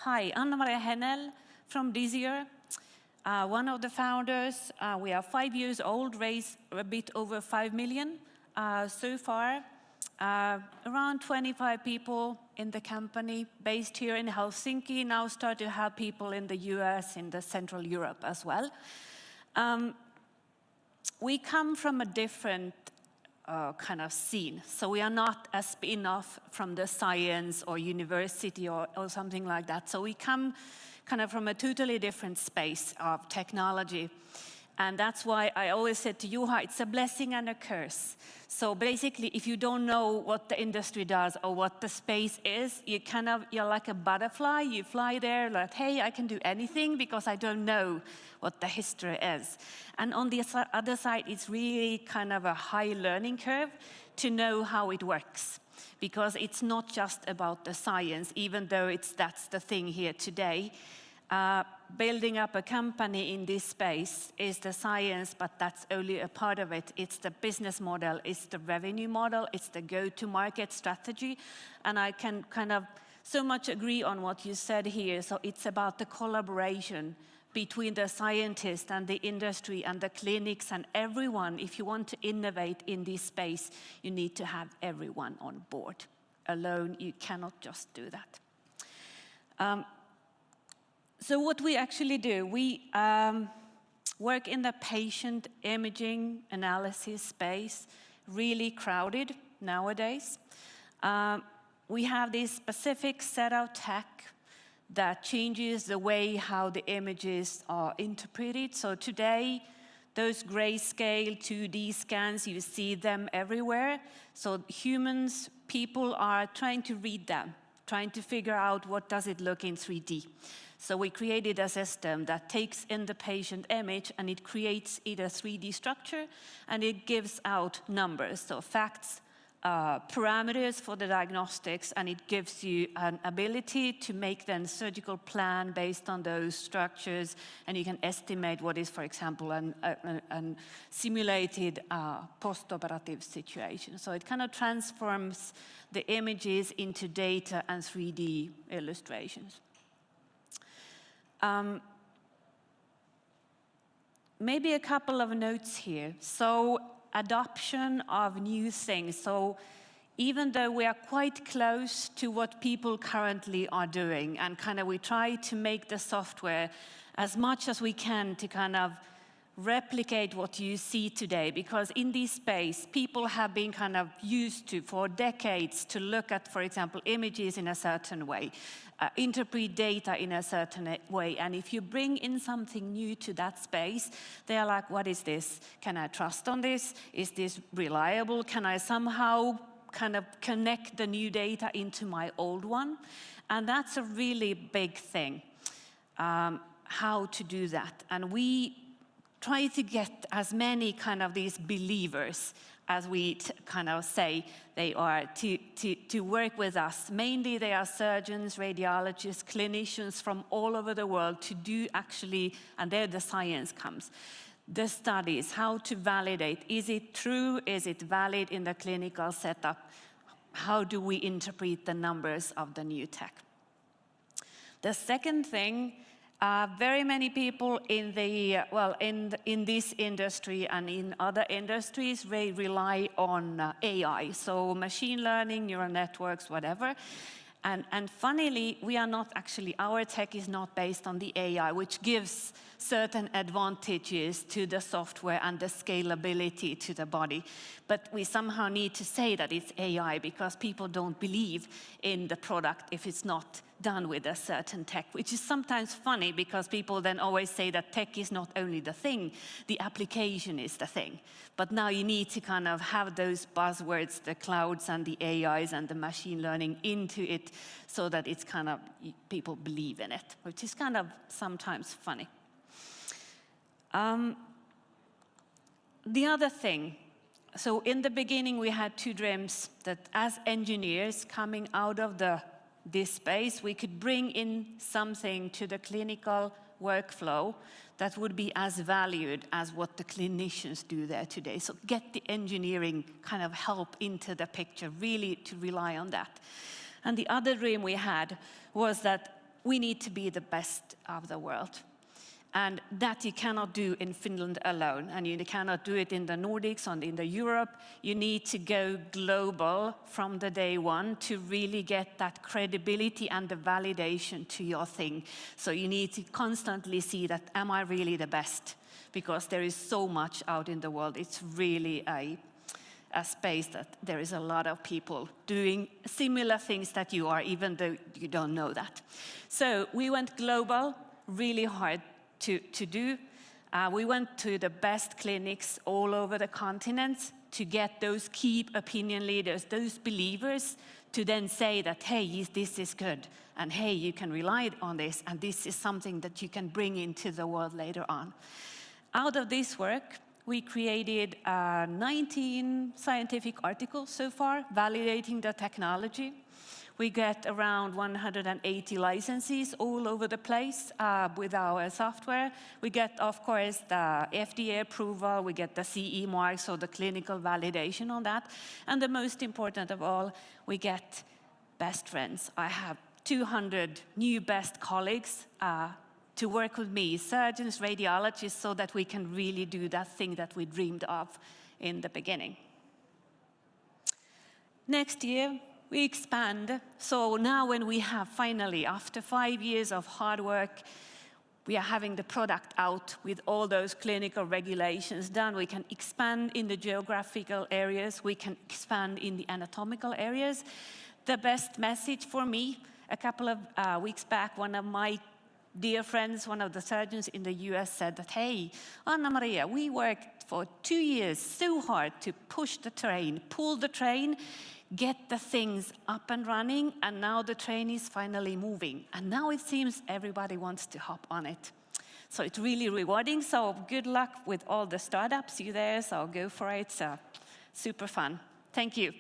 Hi, Anna-Maria Hennell from Disior, one of the founders. We are 5 years old, raised a bit over 5 million so far. Around 25 people in the company, based here in Helsinki, now start to have people in the US, in the Central Europe as well. We come from a different kind of scene. So we are not a spin-off from the science or university or something like that. So we come kind of from a totally different space of technology. And that's why I always said to Juha, it's a blessing and a curse. So basically, if you don't know what the industry does or what the space is, you're like a butterfly. You fly there like, hey, I can do anything because I don't know what the history is. And on the other side, it's really kind of a high learning curve to know how it works. Because it's not just about the science, even though that's the thing here today. Building up a company in this space is the science, but that's only a part of it. It's the business model, it's the revenue model, it's the go-to-market strategy. And I can kind of so much agree on what you said here. So it's about the collaboration between the scientists and the industry and the clinics and everyone. If you want to innovate in this space, you need to have everyone on board. Alone, you cannot just do that. So what we actually do, we work in the patient imaging analysis space, really crowded nowadays. We have this specific set of tech that changes the way how the images are interpreted. So today, those grayscale 2D scans, you see them everywhere. So humans, people are trying to read them, trying to figure out what does it look in 3D. So we created a system that takes in the patient image and it creates either 3D structure and it gives out numbers, so facts, parameters for the diagnostics, and it gives you an ability to make then surgical plan based on those structures, and you can estimate what is, for example, an simulated post-operative situation. So it kind of transforms the images into data and 3D illustrations. Maybe a couple of notes here. So adoption of new things. So even though we are quite close to what people currently are doing, and kind of we try to make the software as much as we can to kind of replicate what you see today, because in this space, people have been kind of used to, for decades, to look at, for example, images in a certain way, interpret data in a certain way. And if you bring in something new to that space, they are like, what is this? Can I trust on this? Is this reliable? Can I somehow kind of connect the new data into my old one? And that's a really big thing, how to do that. And we try to get as many kind of these believers, as we kind of say they are, to work with us. Mainly they are surgeons, radiologists, clinicians from all over the world to do actually, and there the science comes. The studies, how to validate, is it true, is it valid in the clinical setup? How do we interpret the numbers of the new tech? The second thing, very many people in the in this industry and in other industries, they rely on AI, so machine learning, neural networks, whatever. And funnily, we are not actually, our tech is not based on the AI, which gives certain advantages to the software and the scalability to the body. But we somehow need to say that it's AI because people don't believe in the product if it's not done with a certain tech, which is sometimes funny because people then always say that tech is not only the thing, the application is the thing. But now you need to kind of have those buzzwords, the clouds and the AIs and the machine learning into it so that it's kind of, people believe in it, which is kind of sometimes funny. The other thing, so in the beginning we had two dreams that as engineers coming out of this space, we could bring in something to the clinical workflow that would be as valued as what the clinicians do there today. So get the engineering kind of help into the picture, really to rely on that. And the other dream we had was that we need to be the best of the world. And that you cannot do in Finland alone, and you cannot do it in the Nordics or in the Europe. You need to go global from the day one to really get that credibility and the validation to your thing. So you need to constantly see that, am I really the best? Because there is so much out in the world. It's really a space that there is a lot of people doing similar things that you are, even though you don't know that. So we went global, really hard to do. We went to the best clinics all over the continent to get those key opinion leaders, those believers, to then say that, hey, this is good, and hey, you can rely on this, and this is something that you can bring into the world later on. Out of this work, we created 19 scientific articles so far, validating the technology. We get around 180 licenses all over the place with our software. We get, of course, the FDA approval, we get the CE mark, so the clinical validation on that. And the most important of all, we get best friends. I have 200 new best colleagues to work with me, surgeons, radiologists, so that we can really do that thing that we dreamed of in the beginning. Next year, we expand. So now when we have finally, after 5 years of hard work, we are having the product out with all those clinical regulations done. We can expand in the geographical areas. We can expand in the anatomical areas. The best message for me, a couple of weeks back, one of my dear friends, one of the surgeons in the US said that, hey, Anna-Maria, we worked for 2 years so hard to push the train, pull the train, get the things up and running, and now the train is finally moving. And now it seems everybody wants to hop on it. So it's really rewarding. So good luck with all the startups you there. So go for it. So super fun. Thank you.